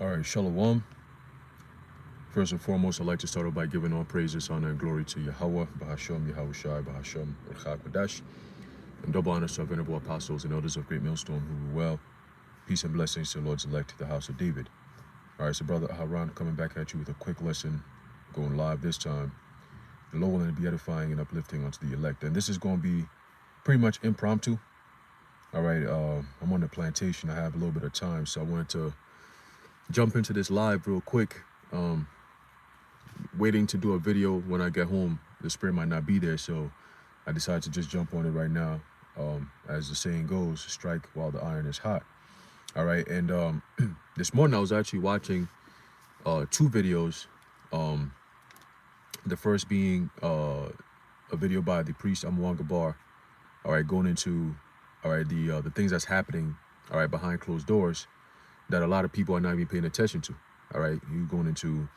All right, Shalom. First and foremost, I'd like to start off by giving all praises, honor, and glory to Yahweh, Bahasham, Yahushai, Bahasham, Urchak Kodash, and double honors to our venerable apostles and elders of Great Millstone who rule well. Peace and blessings to the Lord's elect, the house of David. All right, so Brother Haran coming back at you with a quick lesson, going live this time. The Lord will be edifying and uplifting unto the elect. And this is going to be pretty much impromptu. All right, I'm on the plantation. I have a little bit of time, so I wanted to jump into this live real quick. Waiting to do a video when I get home. The spirit might not be there, so I decided to just jump on it right now. As the saying goes, strike while the iron is hot. All right, and this morning I was actually watching two videos. The first being a video by the priest Amwan Gabar. All right, going into the things that's happening. All right, behind closed doors that a lot of people are not even paying attention to. All right, you going into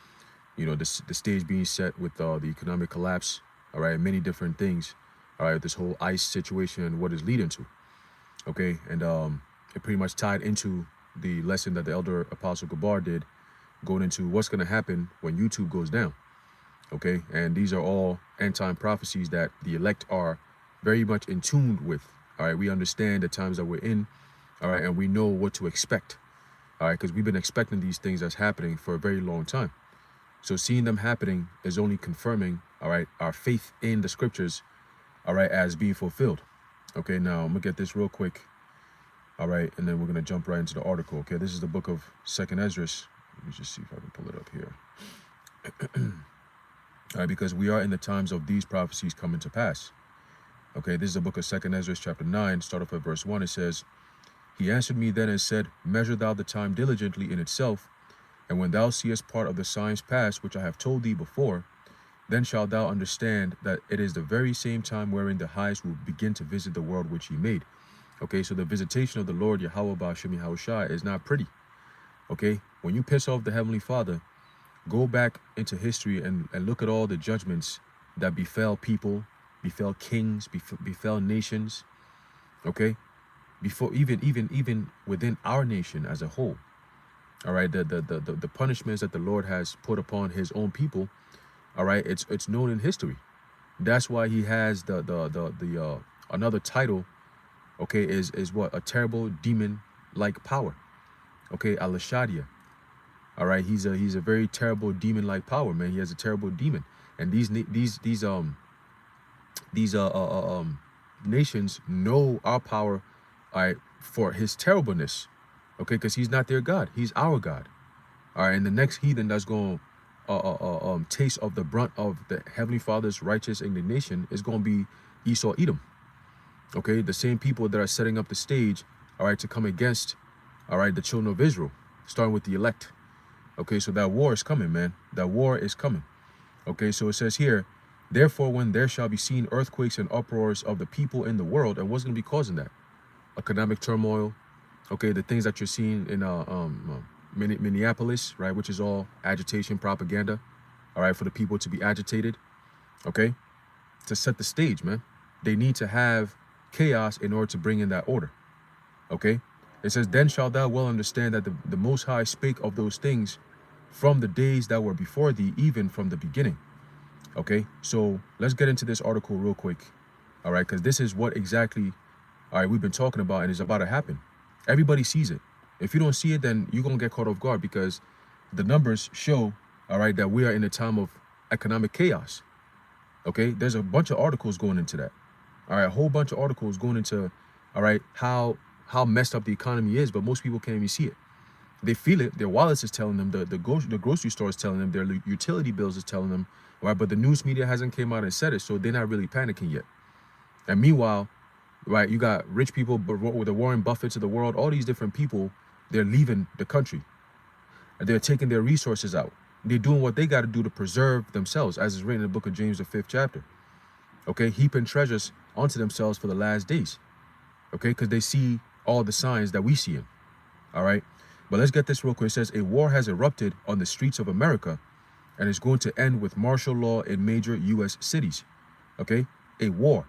the stage being set with the economic collapse, all right, many different things, all right, this whole ICE situation and what it's leading to, okay, and it pretty much tied into the lesson that the elder Apostle Gabar did, going into what's going to happen when YouTube goes down, okay, and these are all end-time prophecies that the elect are very much in tune with, all right, we understand the times that we're in, all right, and we know what to expect, all right, because we've been expecting these things that's happening for a very long time. So seeing them happening is only confirming, all right, our faith in the scriptures, all right, as being fulfilled. Okay, now I'm gonna get this real quick, all right, and then we're gonna jump right into the article. Okay, this is the book of 2nd Esdras. Let me just see if I can pull it up here. All right, because we are in the times of these prophecies coming to pass. Okay, this is the book of 2nd Esdras, chapter 9, start off at verse 1. It says, "He answered me then and said, Measure thou the time diligently in itself, and when thou seest part of the signs pass, which I have told thee before, then shalt thou understand that it is the very same time wherein the highest will begin to visit the world which he made." Okay, so the visitation of the Lord Yahweh Ba'ashem Yahushai is not pretty. Okay, when you piss off the Heavenly Father, go back into history and look at all the judgments that befell people, befell kings, befell nations. Okay, before even within our nation as a whole. All right, the punishments that the Lord has put upon his own people, all right, it's known in history. That's why he has the another title, okay, is what? A terrible demon like power. Okay, Al-Shadia. All right, he's a very terrible demon like power, man. He has a terrible demon. And these nations know our power, all right, for his terribleness. Okay, because he's not their God, he's our God. All right, and the next heathen that's going to taste of the brunt of the Heavenly Father's righteous indignation is going to be Esau, Edom. Okay, the same people that are setting up the stage, all right, to come against, all right, the children of Israel, starting with the elect. Okay, so that war is coming, man. That war is coming. Okay, so it says here, "Therefore, when there shall be seen earthquakes and uproars of the people in the world," and what's going to be causing that? Economic turmoil. Okay, the things that you're seeing in Minneapolis, right, which is all agitation, propaganda, all right, for the people to be agitated, okay, to set the stage, man. They need to have chaos in order to bring in that order, okay? It says, "Then shalt thou well understand that the Most High spake of those things from the days that were before thee, even from the beginning." Okay, so let's get into this article real quick, all right, because this is what exactly, all right, we've been talking about and is about to happen. Everybody sees it. If you don't see it, then you're going to get caught off guard because the numbers show, all right, that we are in a time of economic chaos. Okay, there's a bunch of articles going into that. All right, a whole bunch of articles going into, all right, how messed up the economy is, but most people can't even see it. They feel it. Their wallets is telling them, the grocery store is telling them, their utility bills is telling them, all right, but the news media hasn't came out and said it, so they're not really panicking yet. And meanwhile, right, you got rich people with the Warren Buffetts of the world, all these different people, they're leaving the country. They're taking their resources out. They're doing what they got to do to preserve themselves, as is written in the book of James, the 5th chapter. Okay, heaping treasures onto themselves for the last days. Okay, because they see all the signs that we see in. All right, but let's get this real quick. It says, "A war has erupted on the streets of America and is going to end with martial law in major U.S. cities." Okay, a war.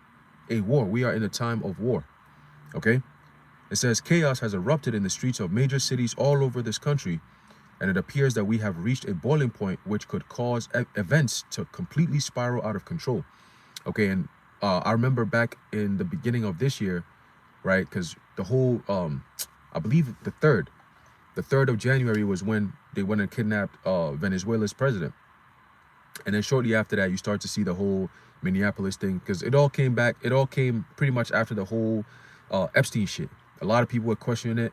A war. We are in a time of war. Okay, it says, "Chaos has erupted in the streets of major cities all over this country and it appears that we have reached a boiling point which could cause events to completely spiral out of control. Okay, and I remember back in the beginning of this year, right? Because the whole, I believe the 3rd of January was when they went and kidnapped Venezuela's president. And then shortly after that, you start to see the whole Minneapolis thing, because it all came pretty much after the whole Epstein shit. A lot of people were questioning it.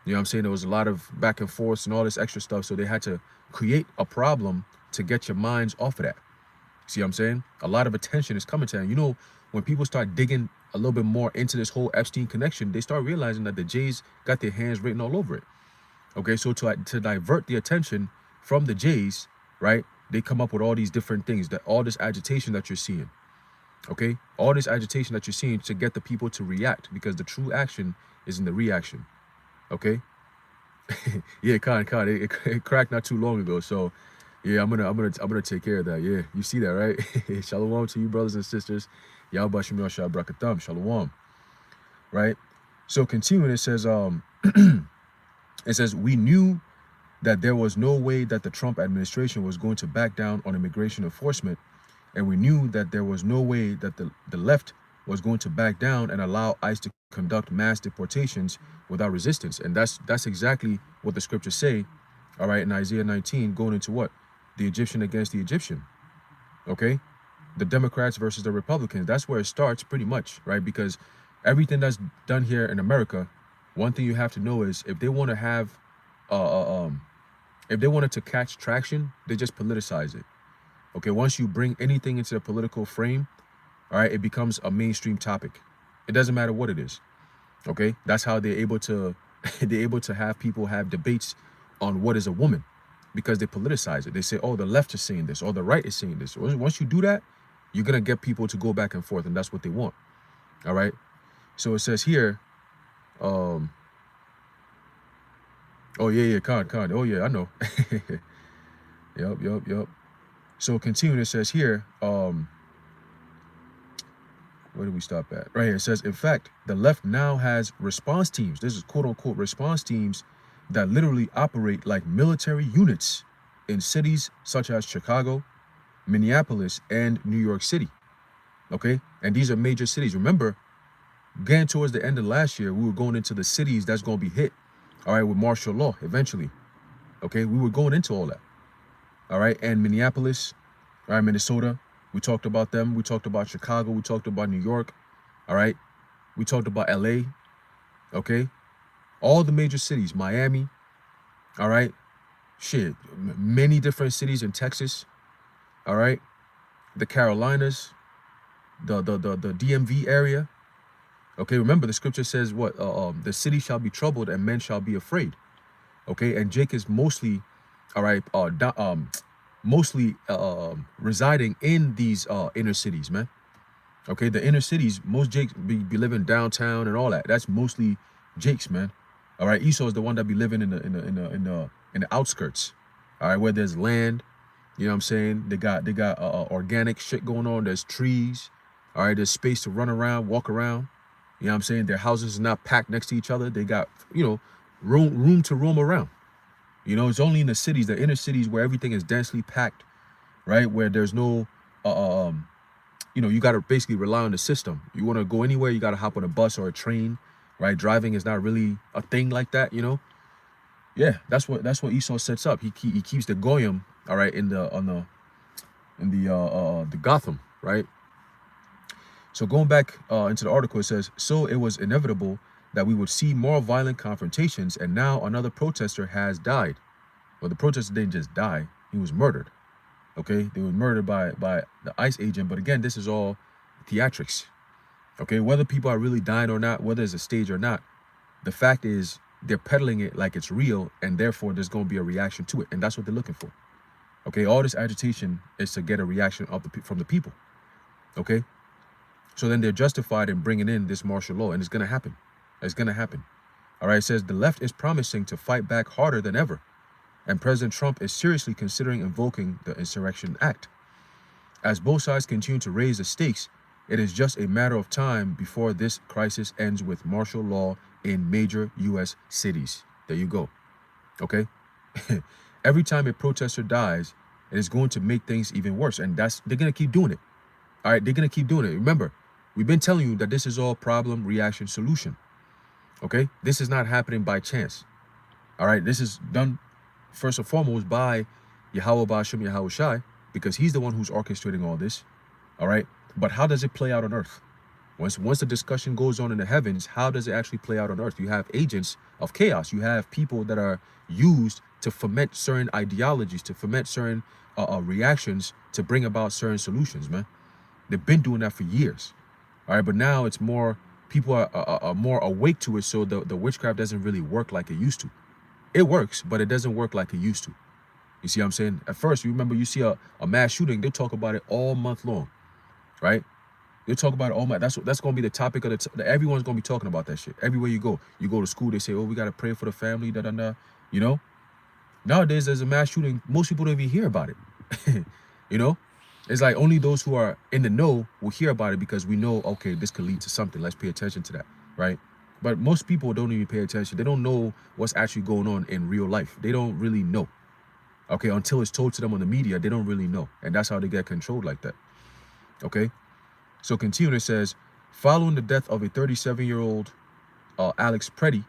You know what I'm saying? There was a lot of back and forth and all this extra stuff. So they had to create a problem to get your minds off of that. See what I'm saying? A lot of attention is coming to it. You know, when people start digging a little bit more into this whole Epstein connection, they start realizing that the Jays got their hands written all over it. Okay, so to divert the attention from the Jays, right, they come up with all these different things, that all this agitation that you're seeing. Okay, all this agitation that you're seeing to get the people to react, because the true action is in the reaction. Okay. Yeah, it cracked not too long ago. So yeah, I'm gonna take care of that. Yeah, you see that, right? Shalom to you, brothers and sisters. Yahweh Shem Yahshua Brakatham. Shalom. Right. So continuing, it says we knew that there was no way that the Trump administration was going to back down on immigration enforcement, and we knew that there was no way that the left was going to back down and allow ICE to conduct mass deportations without resistance. And that's exactly what the scriptures say, all right, in Isaiah 19, going into what? The Egyptian against the Egyptian, okay? The Democrats versus the Republicans. That's where it starts pretty much, right? Because everything that's done here in America, one thing you have to know is if they want to have, if they wanted to catch traction, they just politicize it. Okay, once you bring anything into the political frame, all right, it becomes a mainstream topic. It doesn't matter what it is. Okay, that's how they're able to have people have debates on what is a woman, because they politicize it. They say, oh, the left is saying this, or the right is saying this. Once you do that, you're gonna get people to go back and forth, and that's what they want. All right. So it says here, oh yeah, Khan. Oh yeah, I know. Yep. So continuing, it says here, where did we stop at? Right here, it says, in fact, the left now has response teams. This is quote unquote response teams that literally operate like military units in cities such as Chicago, Minneapolis, and New York City. Okay, and these are major cities. Remember, getting towards the end of last year, we were going into the cities that's going to be hit, all right, with martial law eventually. Okay, we were going into all that. All right, and Minneapolis, all right, Minnesota, we talked about them. We talked about Chicago. We talked about New York. All right. We talked about LA. Okay. All the major cities, Miami. All right. Shit. Many different cities in Texas. All right. The Carolinas, the DMV area. Okay. Remember, the scripture says what? The city shall be troubled and men shall be afraid. Okay. And Jake is mostly, all right, residing in these inner cities, man. Okay, the inner cities, most Jakes be living downtown and all that. That's mostly Jakes, man. All right, Esau is the one that be living in the outskirts. All right, where there's land. You know what I'm saying? They got organic shit going on. There's trees. All right, there's space to run around, walk around. You know what I'm saying? Their houses are not packed next to each other. They got, you know, room to roam around. You know, it's only in the cities, the inner cities, where everything is densely packed, right? Where there's no, you know, you got to basically rely on the system. You want to go anywhere, you got to hop on a bus or a train, right? Driving is not really a thing like that, you know? Yeah, that's what Esau sets up. He keeps the Goyim, all right, in the Gotham, right? So going back into the article, it says, so it was inevitable that we would see more violent confrontations, and now another protester has died. Well, the protester didn't just die, he was murdered. Okay, they were murdered by the ICE agent, but again, this is all theatrics. Okay, whether people are really dying or not, whether it's a stage or not, the fact is they're peddling it like it's real, and therefore there's going to be a reaction to it, and that's what they're looking for. Okay, all this agitation is to get a reaction from the people. Okay, so then they're justified in bringing in this martial law, and it's going to happen. It's going to happen. All right, it says the left is promising to fight back harder than ever, and President Trump is seriously considering invoking the Insurrection Act. As both sides continue to raise the stakes, it is just a matter of time before this crisis ends with martial law in major U.S. cities. There you go. Okay? Every time a protester dies, it is going to make things even worse. And they're going to keep doing it. All right, they're going to keep doing it. Remember, we've been telling you that this is all problem, reaction, solution. Okay? This is not happening by chance. All right? This is done first and foremost by Yahweh Ba'ashem Yahweh Shai, because he's the one who's orchestrating all this. All right? But how does it play out on earth? Once the discussion goes on in the heavens, how does it actually play out on earth? You have agents of chaos. You have people that are used to foment certain ideologies, to foment certain reactions, to bring about certain solutions, man. They've been doing that for years. All right, but now it's more, people are more awake to it, so the witchcraft doesn't really work like it used to. It works, but it doesn't work like it used to. You see what I'm saying? At first, you remember, you see a mass shooting, they talk about it all month long, right? They talk about it all month. That's going to be the topic of everyone's going to be talking about that shit. Everywhere you go to school, they say, oh, we got to pray for the family, da-da-da, you know? Nowadays, there's a mass shooting, most people don't even hear about it, you know? It's like only those who are in the know will hear about it, because we know, okay, this could lead to something. Let's pay attention to that, right? But most people don't even pay attention. They don't know what's actually going on in real life. They don't really know. Okay, until it's told to them on the media, they don't really know. And that's how they get controlled like that. Okay? So continuing, it says, following the death of a 37-year-old Alex Preddy,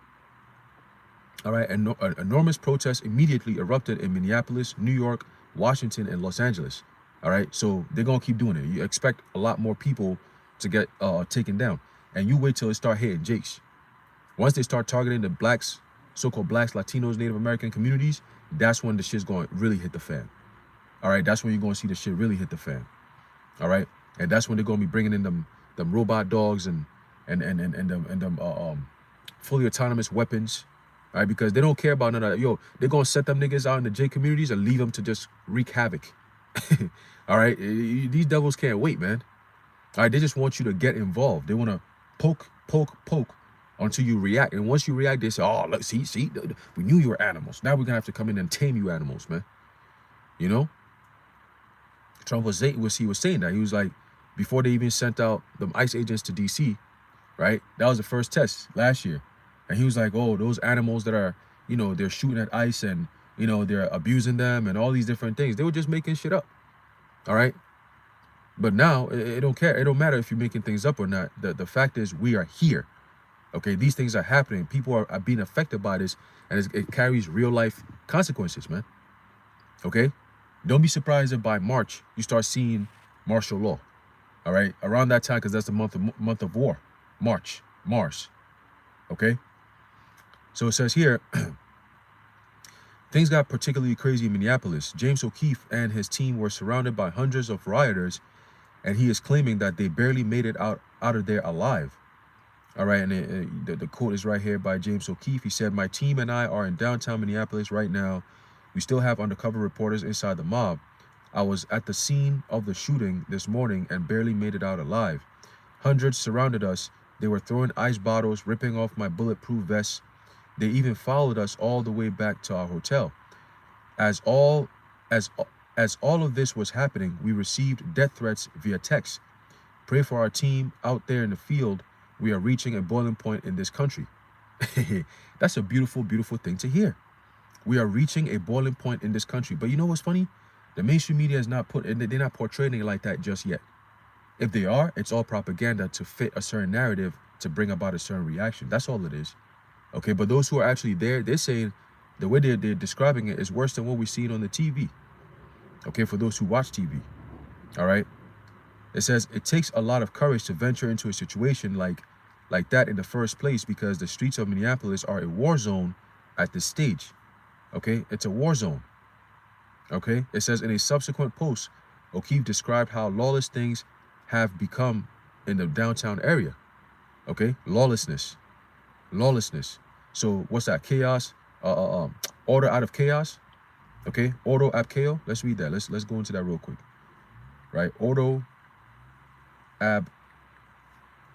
all right, an enormous protests immediately erupted in Minneapolis, New York, Washington, and Los Angeles. All right, so they're going to keep doing it. You expect a lot more people to get taken down. And you wait till it start hitting Jakes. Once they start targeting the blacks, so-called blacks, Latinos, Native American communities, that's when the shit's going to really hit the fan. All right, that's when you're going to see the shit really hit the fan. All right, and that's when they're going to be bringing in them robot dogs and them fully autonomous weapons. All right, because they don't care about none of that. Yo, they're going to set them niggas out in the J communities and leave them to just wreak havoc. All right, these devils can't wait, man. All right, they just want you to get involved. They want to poke until you react. And once you react, they say, oh, look, see, we knew you were animals. Now we're going to have to come in and tame you animals, man. You know? Trump was saying that. He was like, before they even sent out the ICE agents to D.C., right? That was the first test last year. And he was like, oh, those animals that are, you know, they're shooting at ICE and, you know, they're abusing them and all these different things. They were just making shit up. All right? But now, it don't care. It don't matter if you're making things up or not. The fact is, we are here. Okay? These things are happening. People are being affected by this, and it carries real-life consequences, man. Okay? Don't be surprised if by March, you start seeing martial law. All right? Around that time, because that's the month of war. Mars. Okay? So it says here, things got particularly crazy in Minneapolis. James O'Keefe and his team were surrounded by hundreds of rioters, and he is claiming that they barely made it out of there alive. All right, and the quote is right here by James O'Keefe. He said, my team and I are in downtown Minneapolis right now. We still have undercover reporters inside the mob. I was at the scene of the shooting this morning and barely made it out alive. Hundreds surrounded us. They were throwing ice bottles, ripping off my bulletproof vest. They even followed us all the way back to our hotel. As all of this was happening, we received death threats via text. Pray for our team out there in the field. We are reaching a boiling point in this country. That's a beautiful, beautiful thing to hear. We are reaching a boiling point in this country. But you know what's funny? The mainstream media is not they're not portraying it like that just yet. If they are, it's all propaganda to fit a certain narrative to bring about a certain reaction. That's all it is. Okay, but those who are actually there, they're saying the way they're describing it is worse than what we're seeing on the TV. Okay, for those who watch TV. All right. It says it takes a lot of courage to venture into a situation like that in the first place, because the streets of Minneapolis are a war zone at this stage. Okay, it's a war zone. Okay, it says in a subsequent post, O'Keefe described how lawless things have become in the downtown area. Okay, lawlessness. So what's that? Chaos. Order out of chaos. Okay, ordo ab chaos. Let's read that. Let's go into that real quick. Right, ordo ab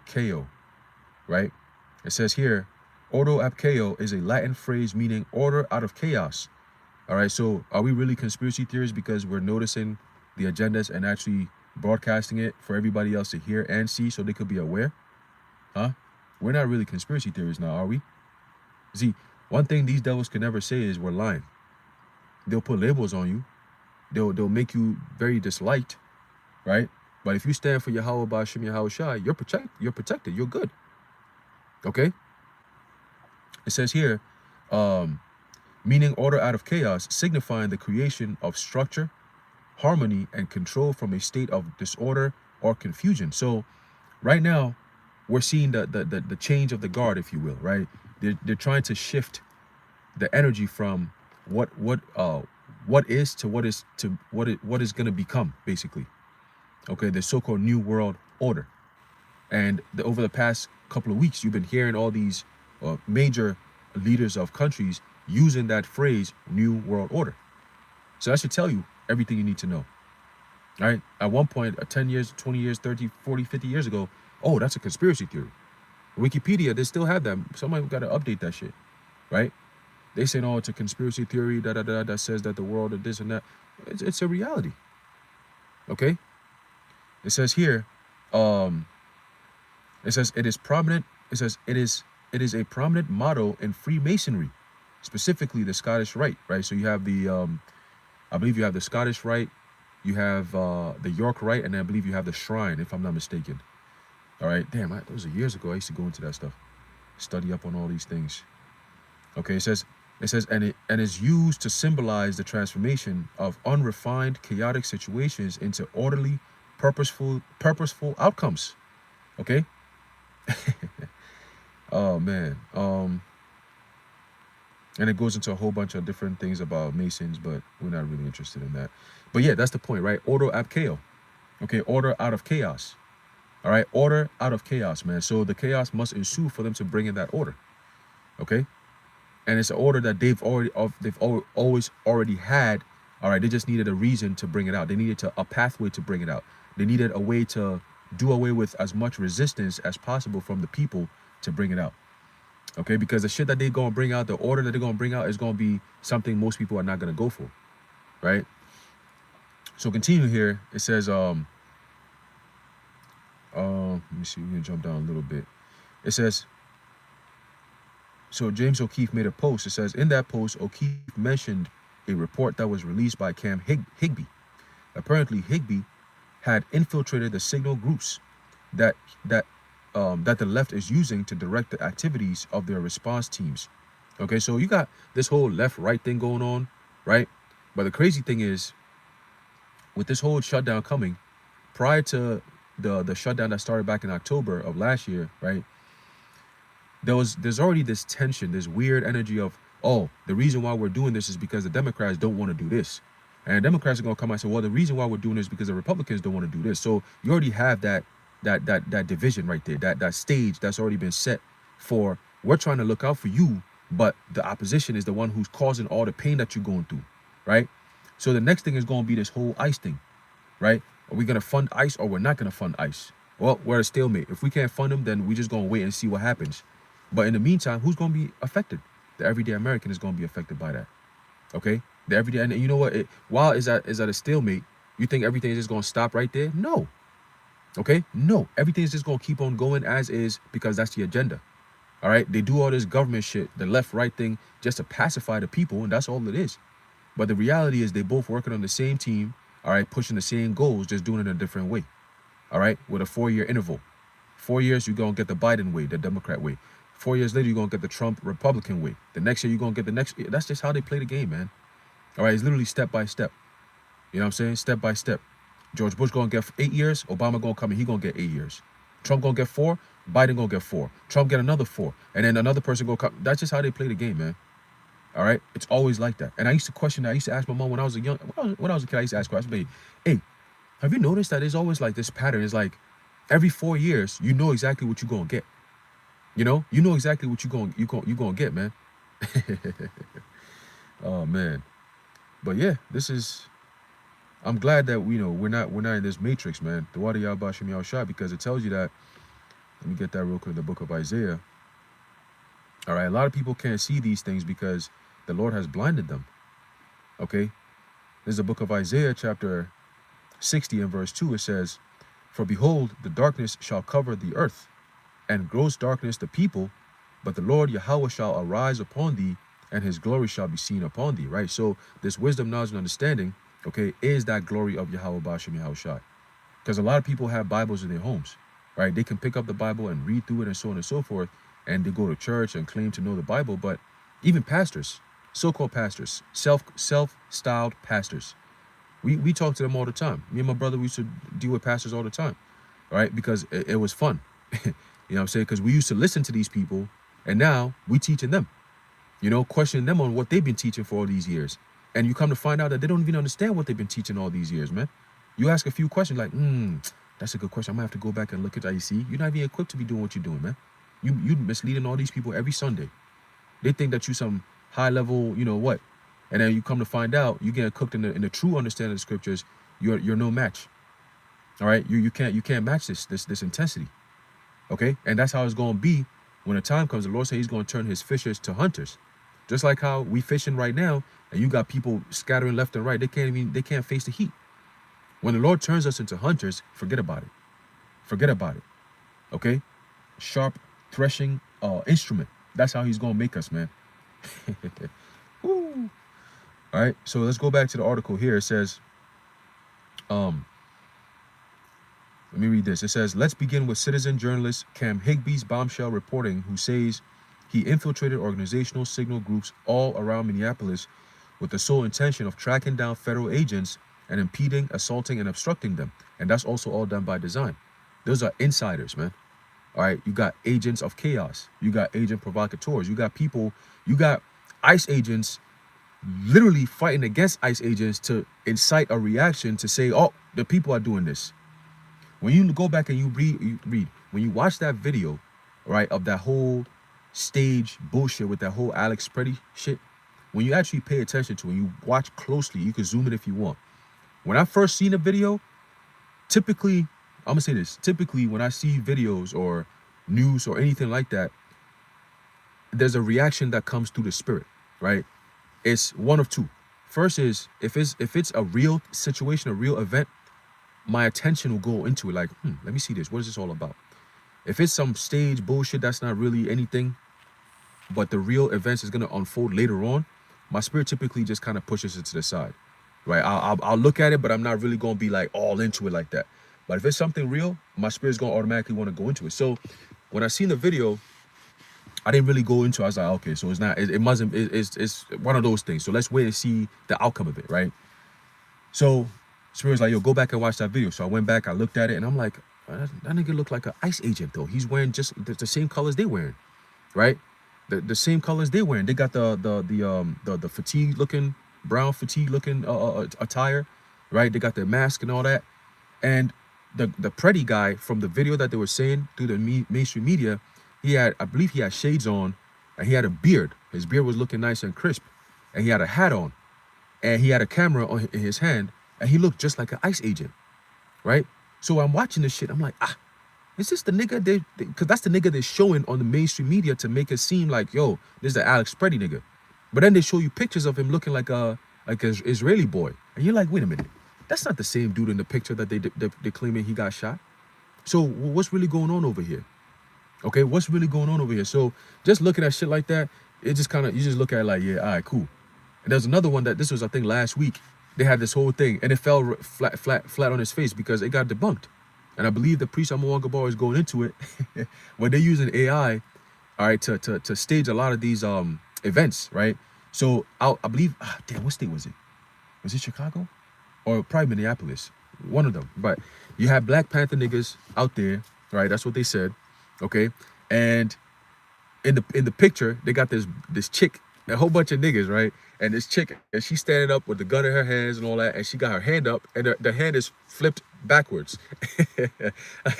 chaos. Right. It says here, ordo ab chaos is a Latin phrase meaning order out of chaos. All right. So are we really conspiracy theorists because we're noticing the agendas and actually broadcasting it for everybody else to hear and see so they could be aware? Huh? We're not really conspiracy theorists now, are we? See, one thing these devils can never say is we're lying. They'll put labels on you. They'll make you very disliked, right? But if you stand for Yahweh Ba'Shem Yahweh Shai, you're protected. You're good. Okay? It says here, meaning order out of chaos, signifying the creation of structure, harmony, and control from a state of disorder or confusion. So right now, we're seeing the change of the guard, if you will, right? They're trying to shift the energy from what is to what is gonna become, basically. Okay, the so-called New World Order. And over the past couple of weeks, you've been hearing all these major leaders of countries using that phrase, New World Order. So that should tell you everything you need to know. All right? At one point, 10 years, 20 years, 30, 40, 50 years ago, oh, that's a conspiracy theory. Wikipedia, they still have that. Somebody got to update that shit, right? They say, oh, it's a conspiracy theory that says that the world is this and that. It's a reality, okay? It says here, it says it is prominent. It says it is a prominent motto in Freemasonry, specifically the Scottish Rite, right? So you have the, I believe you have the Scottish Rite, you have the York Rite, and I believe you have the Shrine, if I'm not mistaken. All right, damn, that was years ago. I used to go into that stuff, study up on all these things. Okay, it says, and is used to symbolize the transformation of unrefined, chaotic situations into orderly, purposeful outcomes. Okay. Oh man. And it goes into a whole bunch of different things about Masons, but we're not really interested in that. But yeah, that's the point, right? Order ab chaos. Okay, order out of chaos. All right, order out of chaos, man. So the chaos must ensue for them to bring in that order. Okay, and it's an order that they've always already had. All right, they just needed a reason to bring it out. They needed a pathway to bring it out. They needed a way to do away with as much resistance as possible from the people to bring it out. Okay, because the shit that they're gonna bring out, the order that they're gonna bring out is gonna be something most people are not gonna go for, right? So continue here. It says, let me see, we're gonna jump down a little bit. It says, so James O'Keefe made a post. It says, in that post, O'Keefe mentioned a report that was released by Cam Higby. Apparently, Higby had infiltrated the signal groups that the left is using to direct the activities of their response teams. Okay, so you got this whole left-right thing going on, right? But the crazy thing is, with this whole shutdown coming, prior to the shutdown that started back in October of last year, right? There's already this tension, this weird energy of, oh, the reason why we're doing this is because the Democrats don't want to do this. And the Democrats are gonna come out and say, well, the reason why we're doing this is because the Republicans don't want to do this. So you already have that division right there, that stage that's already been set for, we're trying to look out for you, but the opposition is the one who's causing all the pain that you're going through, right? So the next thing is going to be this whole ICE thing, right? Are we going to fund ICE or we're not going to fund ICE? Well, we're at a stalemate. If we can't fund them, then we're just going to wait and see what happens. But in the meantime, who's going to be affected? The everyday American is going to be affected by that, okay? The everyday, and you know what? While is at a stalemate, you think everything is just going to stop right there? No. Okay? No. Everything is just going to keep on going as is because that's the agenda. All right? They do all this government shit, the left-right thing, just to pacify the people, and that's all it is. But the reality is they both working on the same team, all right, pushing the same goals, just doing it in a different way. All right? With a 4-year interval. 4 years, you're going to get the Biden way, the Democrat way. 4 years later, you're going to get the Trump Republican way. The next year, you're going to get the next. That's just how they play the game, man. All right? It's literally step by step. You know what I'm saying? Step by step. George Bush going to get 8 years. Obama going to come in. He going to get 8 years. Trump going to get 4. Biden going to get 4. Trump get another 4. And then another person going to come. That's just how they play the game, man. All right? It's always like that. And I used to question that. I used to ask my mom when I was a kid. I used to ask her, I used to be, hey, have you noticed that there's always like this pattern? It's like every 4 years, you know exactly what you're going to get. You know exactly what you're going to get, man. Oh, man. But yeah, I'm glad that we're not in this matrix, man. The water Yahweh Ba'Shem Yahweh Shai, because it tells you that. Let me get that real quick. The book of Isaiah. All right, a lot of people can't see these things because the Lord has blinded them. Okay, there's the book of Isaiah, chapter 60 and verse 2. It says, "For behold, the darkness shall cover the earth, and gross darkness the people, but the Lord Yahweh shall arise upon thee, and his glory shall be seen upon thee, right? So this wisdom, knowledge, and understanding, okay, is that glory of Yahweh Bashem Yahushai. Because a lot of people have Bibles in their homes, right? They can pick up the Bible and read through it and so on and so forth, and they go to church and claim to know the Bible. But even pastors, so-called pastors, self-styled pastors, we talk to them all the time. Me and my brother, we used to deal with pastors all the time, right? Because it was fun. You know what I'm saying? Because we used to listen to these people, and now we teaching them, you know, questioning them on what they've been teaching for all these years. And you come to find out that they don't even understand what they've been teaching all these years, man. You ask a few questions like, that's a good question. I'm gonna have to go back and look at that. You see, you're not even equipped to be doing what you're doing, man. You misleading all these people every Sunday. They think that you some high level, you know what, and then you come to find out you get cooked in the true understanding of the scriptures. You're no match. All right, you can't match this intensity. Okay, and that's how it's gonna be when the time comes. The Lord said He's gonna turn His fishers to hunters, just like how we fishing right now, and you got people scattering left and right. They can't face the heat. When the Lord turns us into hunters, forget about it. Forget about it. Okay, sharp threshing instrument. That's how He's gonna make us, man. Woo. All right, so let's go back to the article here. It says, let me read this. It says, let's begin with citizen journalist Cam Higby's bombshell reporting, who says he infiltrated organizational signal groups all around Minneapolis with the sole intention of tracking down federal agents and impeding, assaulting, and obstructing them. And that's also all done by design. Those are insiders, man. All right, you got agents of chaos. You got agent provocateurs. You got people, you got ICE agents literally fighting against ICE agents to incite a reaction to say, oh, the people are doing this. When you go back and you read, when you watch that video, right, of that whole stage bullshit with that whole Alex Preddy shit, when you actually pay attention to it, you watch closely, you can zoom in if you want. When I first seen the video, typically, I'm gonna say this, typically when I see videos or news or anything like that, there's a reaction that comes through the spirit, right? It's one of two. First is, if it's a real situation, a real event, my attention will go into it like, let me see this. What is this all about? If it's some stage bullshit that's not really anything, but the real events is going to unfold later on, my spirit typically just kind of pushes it to the side, right? I'll look at it, but I'm not really going to be like all into it like that. But if it's something real, my spirit's going to automatically want to go into it. So when I seen the video, I didn't really go into it. I was like, okay, so it's one of those things. So let's wait and see the outcome of it, right? So Spirit was like, yo, go back and watch that video. So I went back, I looked at it, and I'm like, that nigga look like an ICE agent, though. He's wearing just the same colors they wearing, right? The same colors they wearing. They got the fatigue looking, brown fatigue looking attire, right? They got their mask and all that. And the Preddy guy from the video that they were saying through the mainstream media, I believe he had shades on, and he had a beard. His beard was looking nice and crisp, and he had a hat on, and he had a camera in his hand, and he looked just like an ICE agent, right? So I'm watching this shit, I'm like, is this the nigga? Because that's the nigga they're showing on the mainstream media to make it seem like, yo, this is the Alex Preddy nigga. But then they show you pictures of him looking like an Israeli boy, and you're like, wait a minute, that's not the same dude in the picture that they claiming he got shot. So what's really going on over here? Okay, what's really going on over here? So just looking at shit like that, it just kind of, you just look at it like, yeah, all right, cool. And there's another one that this was, I think, last week. They had this whole thing, and it fell flat on his face because it got debunked. And I believe the priest Amuangabar is going into it when they're using AI, all right, to stage a lot of these events, right? So I believe, damn, what state was it? Was it Chicago? Or probably Minneapolis, one of them. But you have Black Panther niggas out there, right? That's what they said, okay? And in the picture, they got this chick, a whole bunch of niggas, right? And this chick, and she's standing up with the gun in her hands and all that, and she got her hand up, and the hand is flipped backwards.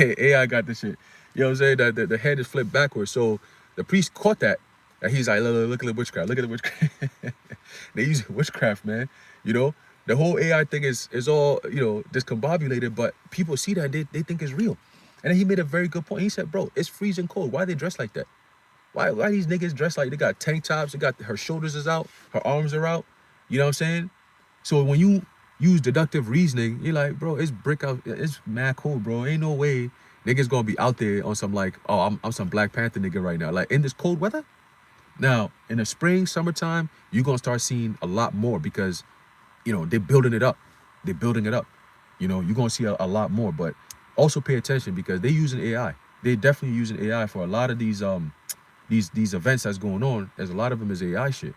AI got this shit. You know what I'm saying? That the hand is flipped backwards. So the priest caught that, and he's like, look at the witchcraft. Look at the witchcraft. They use witchcraft, man. You know? The whole AI thing is all, you know, discombobulated, but people see that, they think it's real. And then he made a very good point. He said, bro, it's freezing cold. Why they dressed like that? Why these niggas dressed like they got tank tops? They got her shoulders is out, her arms are out. You know what I'm saying? So when you use deductive reasoning, you're like, bro, it's brick out. It's mad cold, bro. Ain't no way niggas gonna be out there on some like, oh, I'm some Black Panther nigga right now. Like in this cold weather? Now, in the spring, summertime, you're going to start seeing a lot more because, they're building it up. They're building it up. You're going to see a lot more, but also pay attention because they're using AI. They're definitely using AI for a lot of these events that's going on. There's a lot of them is AI shit,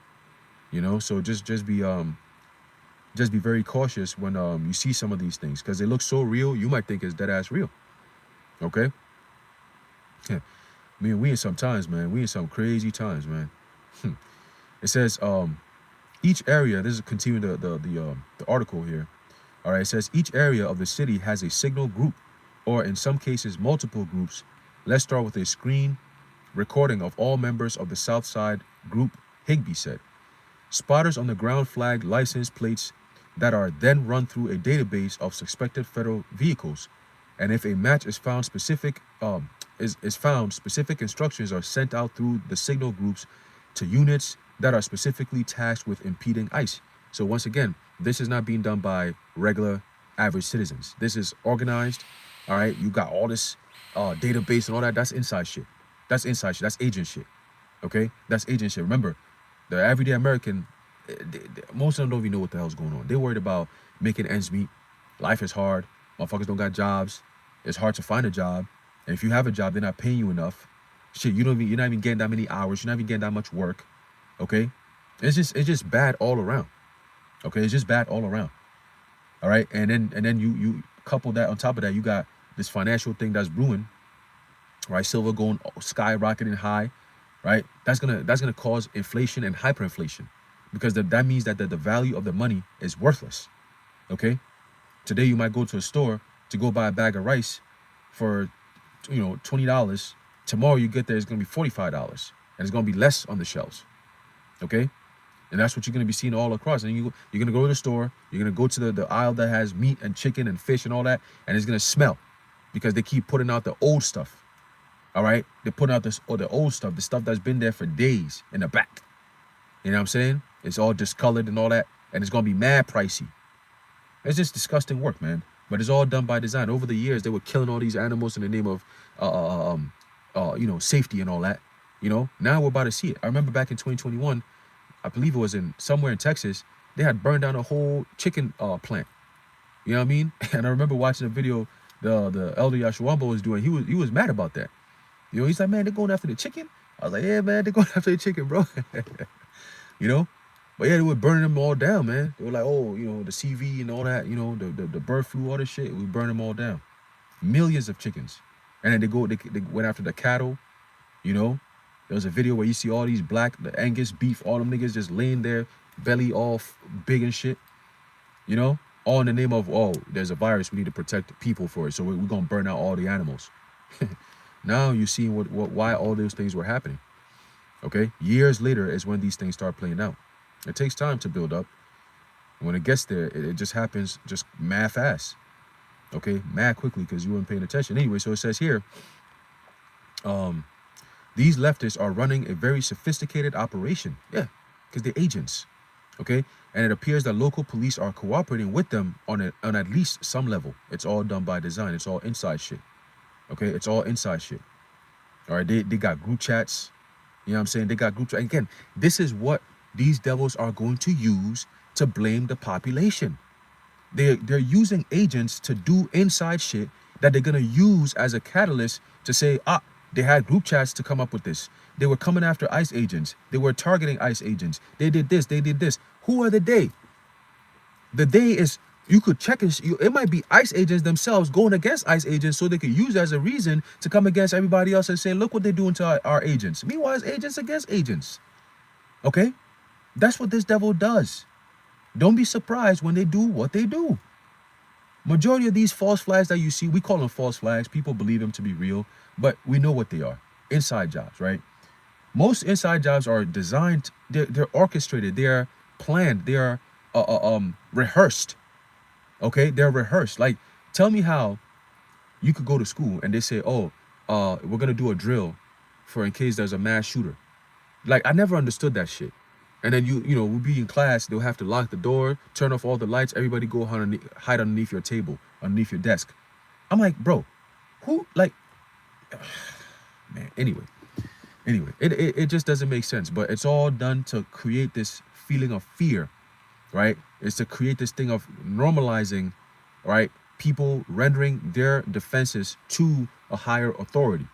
so just be very cautious when you see some of these things because they look so real. You might think it's dead ass real. Okay. Yeah. We in some times, man. We in some crazy times, man. It says each area. This is continuing the article here. All right. It says each area of the city has a signal group, or in some cases multiple groups. Let's start with a screen recording of all members of the South Side group. Higbee said. Spotters on the ground flag license plates that are then run through a database of suspected federal vehicles, and if a match is found, specific instructions are sent out through the signal groups to units that are specifically tasked with impeding ICE. So once again, this is not being done by regular average citizens. This is organized. All right, you got all this database and all that. That's inside shit. That's inside shit. That's agent shit. Okay, that's agent shit. Remember, the everyday American, most of them don't even know what the hell's going on. They're worried about making ends meet. Life is hard. Motherfuckers don't got jobs. It's hard to find a job. And if you have a job, they're not paying you enough. Shit, you're not even getting that many hours. You're not even getting that much work. Okay? It's just bad all around. Okay? It's just bad all around. All right? And then you couple that on top of that, you got this financial thing that's brewing. Right? Silver going skyrocketing high. Right? That's gonna cause inflation and hyperinflation. Because that means that the value of the money is worthless. Okay? Today you might go to a store to go buy a bag of rice for $20. Tomorrow you get there, it's gonna be $45, and it's gonna be less on the shelves. Okay, and that's what you're gonna be seeing all across. And you're gonna go to the store, you're gonna go to the aisle that has meat and chicken and fish and all that, and it's gonna smell because they keep putting out the old stuff. All right, they're putting out the old stuff, the stuff that's been there for days in the back. You know what I'm saying? It's all discolored and all that, and it's gonna be mad pricey. It's just disgusting work, man. But it's all done by design. Over the years, they were killing all these animals in the name of, safety and all that. Now we're about to see it. I remember back in 2021, I believe it was somewhere in Texas, they had burned down a whole chicken plant. You know what I mean? And I remember watching a video the elder Yashuamba was doing. He was mad about that. He's like, man, they're going after the chicken. I was like, yeah, man, they're going after the chicken, bro. But yeah, they were burning them all down, man. They were like, oh, the CV and all that, the bird flu, all this shit. We burn them all down. Millions of chickens. And then they went after the cattle, There was a video where you see all these the Angus beef, all them niggas just laying there, belly all big and shit, all in the name of, oh, there's a virus, we need to protect people for it, so we're going to burn out all the animals. Now you see why all those things were happening. Okay? Years later is when these things start playing out. It takes time to build up. When it gets there, it just happens just mad fast. Okay? Mad quickly because you weren't paying attention. Anyway, so it says here, these leftists are running a very sophisticated operation. Yeah, because they're agents. Okay? And it appears that local police are cooperating with them on at least some level. It's all done by design. It's all inside shit. Okay? It's all inside shit. All right? They got group chats. You know what I'm saying? They got group chats. Again, this is what these devils are going to use to blame the population. They're using agents to do inside shit that they're going to use as a catalyst to say, they had group chats to come up with this. They were coming after ICE agents. They were targeting ICE agents. They did this. They did this. Who are the they? The they is, you could check it. It might be ICE agents themselves going against ICE agents so they could use it as a reason to come against everybody else and say, look what they're doing to our agents. Meanwhile, it's agents against agents. Okay? That's what this devil does. Don't be surprised when they do what they do. Majority of these false flags that you see, we call them false flags. People believe them to be real, but we know what they are. Inside jobs, right? Most inside jobs are designed, they're orchestrated, they're planned, they're rehearsed. Okay? They're rehearsed. Like, tell me how you could go to school and they say, oh, we're going to do a drill for in case there's a mass shooter. Like, I never understood that shit. And then we'll be in class, they'll have to lock the door, turn off all the lights, everybody go hide underneath your table, underneath your desk. I'm like, bro, who, like, man, anyway. Anyway, it just doesn't make sense. But it's all done to create this feeling of fear, right? It's to create this thing of normalizing, right? People rendering their defenses to a higher authority,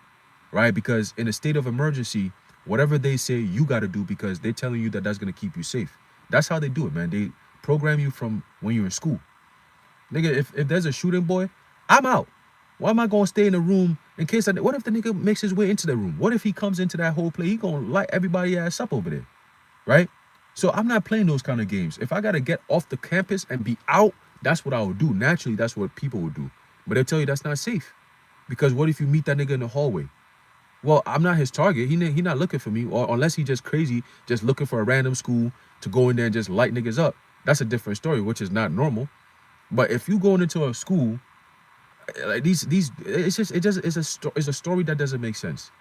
right? Because in a state of emergency, whatever they say, you got to do because they're telling you that that's going to keep you safe. That's how they do it, man. They program you from when you're in school. Nigga, if there's a shooting, boy, I'm out. Why am I going to stay in the room in case what if the nigga makes his way into the room? What if he comes into that whole play? He going to light everybody ass up over there, right? So I'm not playing those kind of games. If I got to get off the campus and be out, that's what I would do. Naturally, that's what people would do. But they tell you that's not safe. Because what if you meet that nigga in the hallway? Well, I'm not his target. He not looking for me. Or unless he just crazy, just looking for a random school to go in there and just light niggas up. That's a different story, which is not normal. But if you going into a school, like these, it's a story that doesn't make sense.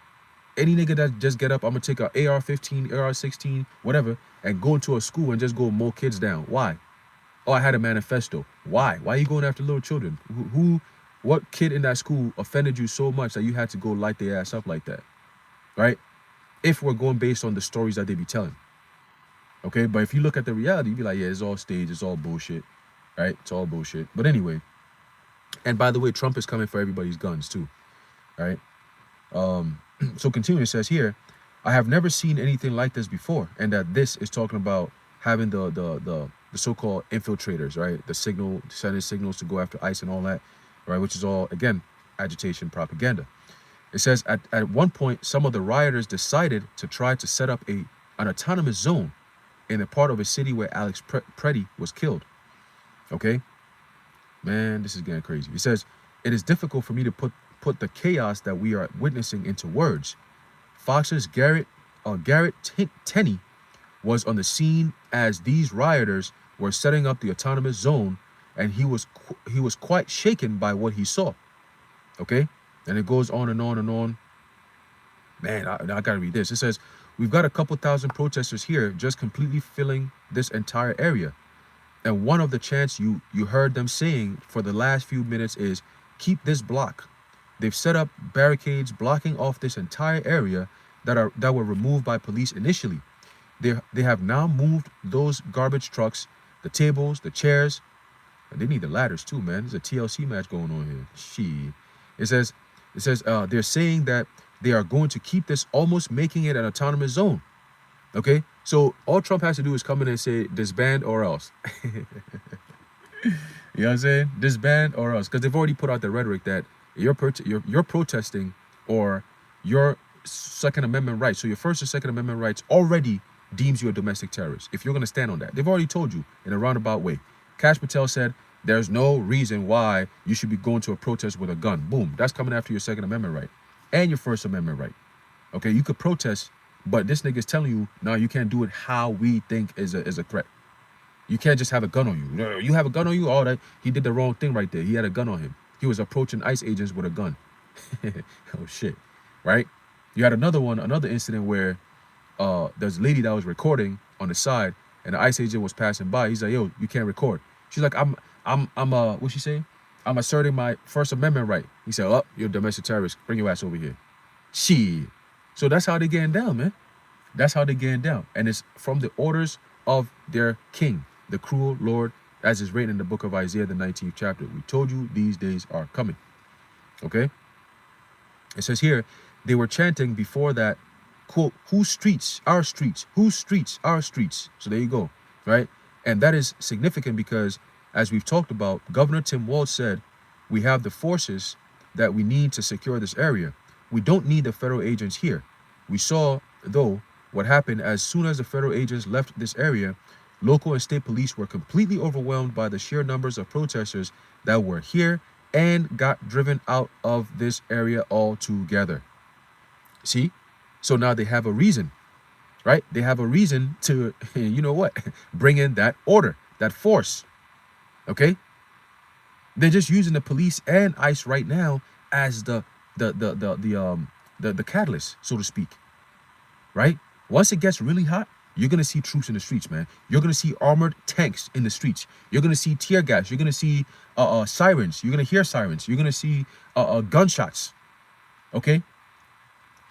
Any nigga that just get up, I'm gonna take a AR-15, AR-16, whatever, and go into a school and just go mow kids down. Why? Oh, I had a manifesto. Why? Why are you going after little children? What kid in that school offended you so much that you had to go light their ass up like that? Right? If we're going based on the stories that they be telling. Okay, but if you look at the reality, you be like, yeah, it's all staged, it's all bullshit. Right? It's all bullshit. But anyway, and by the way, Trump is coming for everybody's guns too. Right? So continuing, it says here, I have never seen anything like this before. And that this is talking about having the so-called infiltrators, right? The sending signals to go after ICE and all that, right? Which is all, again, agitation propaganda. It says at one point, some of the rioters decided to try to set up an autonomous zone in a part of a city where Alex Preddy was killed. Okay? Man, this is getting crazy. It says, it is difficult for me to put the chaos that we are witnessing into words. Fox's Garrett Tenney was on the scene as these rioters were setting up the autonomous zone, and he was quite shaken by what he saw. Okay? And it goes on and on and on. Man, I gotta read this. It says, we've got a couple thousand protesters here just completely filling this entire area. And one of the chants you heard them saying for the last few minutes is, keep this block. They've set up barricades blocking off this entire area that were removed by police initially. They have now moved those garbage trucks, the tables, the chairs, and they need the ladders too, man. There's a TLC match going on here. Shit. It says they're saying that they are going to keep this, almost making it an autonomous zone. Okay, so all Trump has to do is come in and say disband or else. You know what I'm saying? Disband or else, because they've already put out the rhetoric that you're protesting or your Second Amendment rights. So your First or Second Amendment rights already deems you a domestic terrorist. If you're going to stand on that, they've already told you in a roundabout way. Kash Patel said there's no reason why you should be going to a protest with a gun. Boom, that's coming after your Second Amendment right and your First Amendment right. Okay, you could protest, but this nigga's telling you, no, you can't do it how we think is a threat. You can't just have a gun on you. No, you have a gun on you? Oh, that he did the wrong thing right there. He had a gun on him. He was approaching ICE agents with a gun. Oh, shit. Right? You had another incident where there's a lady that was recording on the side, and the ICE agent was passing by. He's like, yo, you can't record. She's like, I'm what's she say? I'm asserting my First Amendment right. He said, oh, you're a domestic terrorist. Bring your ass over here. Shit. So that's how they're getting down, man. That's how they're getting down. And it's from the orders of their king, the cruel Lord, as is written in the book of Isaiah, the 19th chapter. We told you these days are coming. Okay? It says here, they were chanting before that, quote, whose streets? Our streets. Whose streets? Our streets. So there you go, right? And that is significant because, as we've talked about, Governor Tim Walz said, we have the forces that we need to secure this area. We don't need the federal agents here. We saw, though, what happened as soon as the federal agents left this area. Local and state police were completely overwhelmed by the sheer numbers of protesters that were here and got driven out of this area altogether. See? So now they have a reason, right? They have a reason to, you know what, bring in that order, that force. Okay? They're just using the police and ICE right now as the catalyst, so to speak. Right? Once it gets really hot, you're going to see troops in the streets, man. You're going to see armored tanks in the streets. You're going to see tear gas. You're going to see sirens. You're going to hear sirens. You're going to see gunshots. Okay?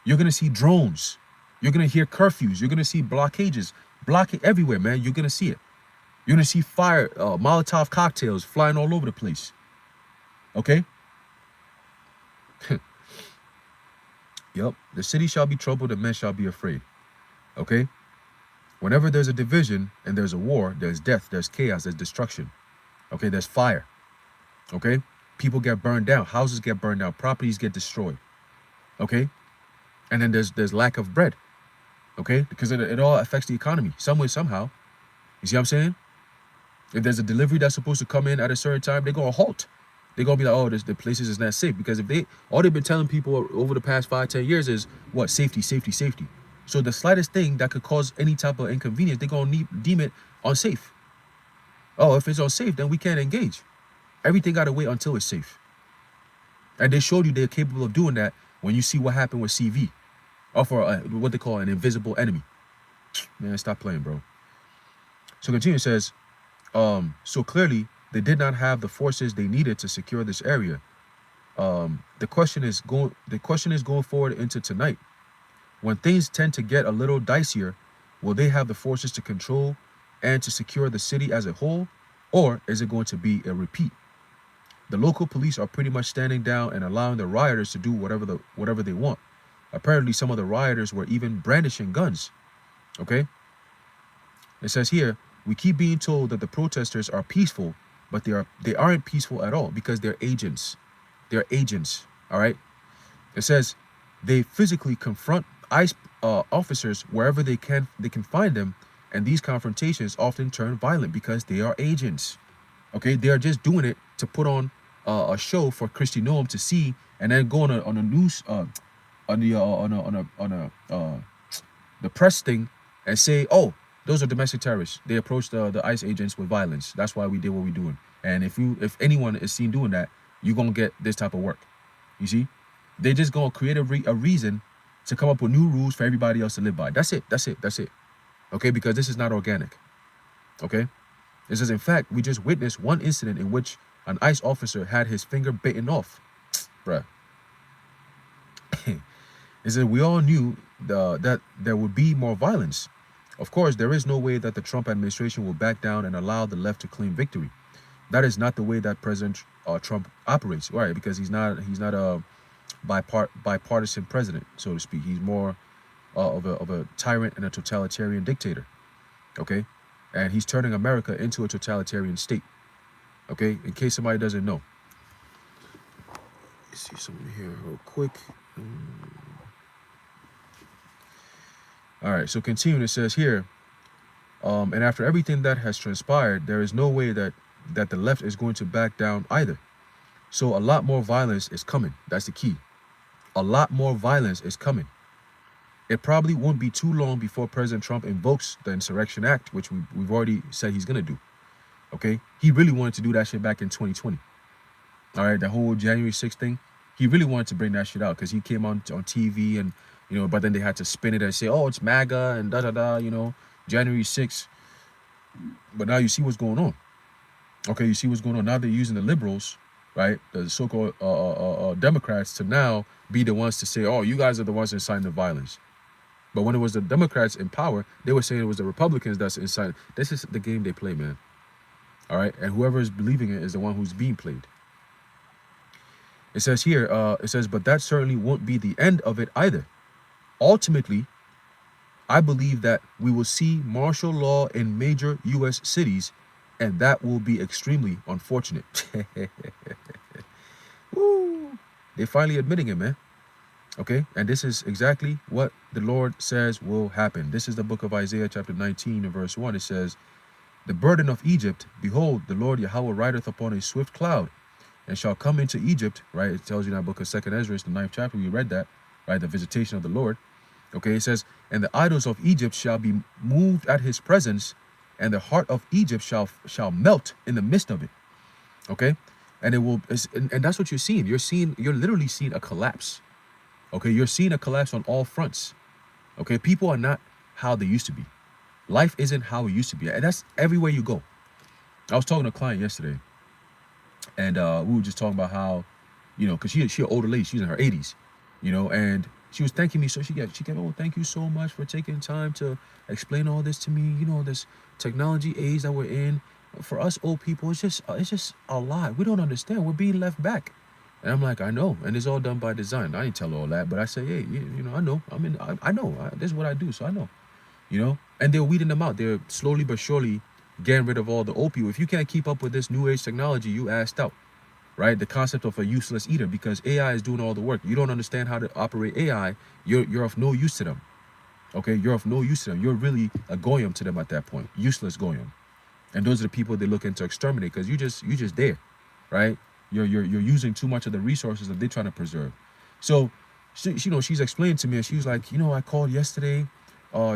You're going to see drones. You're gonna hear curfews. You're gonna see blockages, blockade everywhere, man. You're gonna see it. You're gonna see fire, Molotov cocktails flying all over the place. Okay. Yep. The city shall be troubled, and men shall be afraid. Okay. Whenever there's a division and there's a war, there's death, there's chaos, there's destruction. Okay. There's fire. Okay. People get burned down. Houses get burned down. Properties get destroyed. Okay. And then there's lack of bread. Okay. Because it all affects the economy some way, somehow. You see what I'm saying? If there's a delivery that's supposed to come in at a certain time, they're going to halt. They're going to be like, oh, the places is not safe. Because if all they've been telling people over the past 5-10 years is what? Safety, safety, safety. So the slightest thing that could cause any type of inconvenience, they're going to deem it unsafe. Oh, if it's unsafe, then we can't engage. Everything got to wait until it's safe. And they showed you they're capable of doing that when you see what happened with CV. Or for what they call an invisible enemy. Man, stop playing, bro. So continue, it says, so clearly they did not have the forces they needed to secure this area. The question is going forward into tonight. When things tend to get a little dicier, will they have the forces to control and to secure the city as a whole, or is it going to be a repeat? The local police are pretty much standing down and allowing the rioters to do whatever they want. Apparently, some of the rioters were even brandishing guns. Okay? It says here, we keep being told that the protesters are peaceful, but they aren't peaceful at all because they're agents. They're agents. All right? It says they physically confront ICE officers wherever they can find them, and these confrontations often turn violent because they are agents. Okay? They are just doing it to put on a show for Kristi Noem to see, and then go on a news the press thing and say, oh, those are domestic terrorists. They approached the ICE agents with violence. That's why we did what we're doing. And if anyone is seen doing that, you're gonna get this type of work. You see, they just gonna create a reason to come up with new rules for everybody else to live by. That's it. Okay, because this is not organic. Okay, this is, in fact, we just witnessed one incident in which an ICE officer had his finger bitten off, bruh. Is that we all knew that there would be more violence. Of course, there is no way that the Trump administration will back down and allow the left to claim victory. That is not the way that President Trump operates, right? Because he's not a bipartisan president, so to speak. He's more of a tyrant and a totalitarian dictator. Okay, and he's turning America into a totalitarian state. Okay, in case somebody doesn't know. Let's see something here real quick. All right, so continuing, it says here, and after everything that has transpired, there is no way that the left is going to back down either. So a lot more violence is coming. That's the key. A lot more violence is coming. It probably won't be too long before President Trump invokes the Insurrection Act, which we've already said he's going to do. Okay? He really wanted to do that shit back in 2020. All right, the whole January 6th thing. He really wanted to bring that shit out because he came on TV and, but then they had to spin it and say, oh, it's MAGA and da-da-da, January 6th. But now you see what's going on. Okay, you see what's going on. Now they're using the liberals, right, the so-called Democrats, to now be the ones to say, oh, you guys are the ones inciting the violence. But when it was the Democrats in power, they were saying it was the Republicans that's inciting. This is the game they play, man. All right, and whoever is believing it is the one who's being played. It says here, but that certainly won't be the end of it either. Ultimately, I believe that we will see martial law in major U.S. cities, and that will be extremely unfortunate. Woo! They're finally admitting it, man. Okay, and this is exactly what the Lord says will happen. This is the book of Isaiah, chapter 19, and verse 1. It says, the burden of Egypt, behold, the Lord Yahweh rideth upon a swift cloud, and shall come into Egypt, right? It tells you in that book of 2nd Ezra, the 9th chapter, we read that, right? The visitation of the Lord. Okay, it says, and the idols of Egypt shall be moved at his presence, and the heart of Egypt shall melt in the midst of it. Okay, and it will, and that's what you're seeing. You're literally seeing a collapse. Okay, you're seeing a collapse on all fronts. Okay, people are not how they used to be. Life isn't how it used to be, and that's everywhere you go. I was talking to a client yesterday, and we were just talking about how, because she's an older lady, she's in her 80s, and She was thanking me. So she kept, oh, thank you so much for taking time to explain all this to me. You know, this technology age that we're in. For us old people, it's just a lot. We don't understand. We're being left back. And I'm like, I know. And it's all done by design. I didn't tell her all that, but I say, hey, you know, I know. I know. This is what I do, so I know. You know? And they're weeding them out. They're slowly but surely getting rid of all the old people. If you can't keep up with this new age technology, you assed out. Right? The concept of a useless eater, because AI is doing all the work. You don't understand how to operate AI, you're of no use to them. Okay? You're of no use to them. You're really a goyim to them at that point. Useless goyim. And those are the people they're looking to exterminate, because you just there, right? You're using too much of the resources that they're trying to preserve. So, you know, she's explained to me, and she was like, you know, I called yesterday,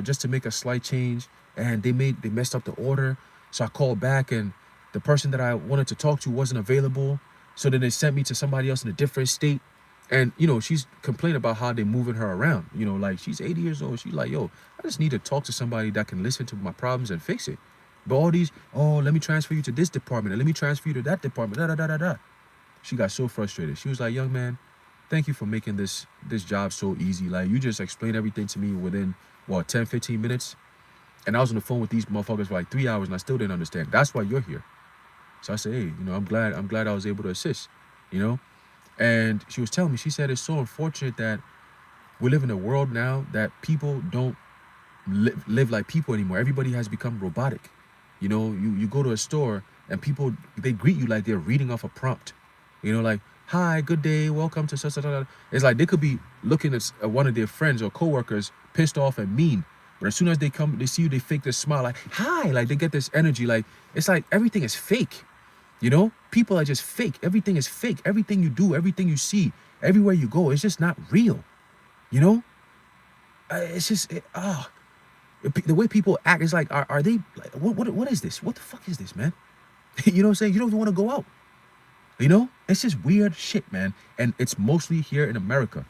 just to make a slight change, and they messed up the order. So I called back, and the person that I wanted to talk to wasn't available. So then they sent me to somebody else in a different state. And, you know, she's complaining about how they're moving her around. You know, like, she's 80 years old. She's like, yo, I just need to talk to somebody that can listen to my problems and fix it. But all these, oh, let me transfer you to this department, and let me transfer you to that department, da. She got so frustrated. She was like, young man, thank you for making this job so easy. Like, you just explained everything to me within, what, 10, 15 minutes? And I was on the phone with these motherfuckers for like 3 hours, and I still didn't understand. That's why you're here. So I said, hey, you know, I'm glad I was able to assist, you know? And she was telling me, she said, it's so unfortunate that we live in a world now that people don't live like people anymore. Everybody has become robotic. You know, you go to a store and people, they greet you like they're reading off a prompt. You know, like, hi, good day, welcome to such. It's like they could be looking at one of their friends or coworkers pissed off and mean. But as soon as they see you, they fake this smile like, hi, like they get this energy. Like, it's like everything is fake. You know, people are just fake. Everything is fake. Everything you do, everything you see, everywhere you go, it's just not real. You know, it's just, the way people act is like, are they, like, what is this? What the fuck is this, man? You know what I'm saying? You don't even want to go out. You know, it's just weird shit, man. And it's mostly here in America.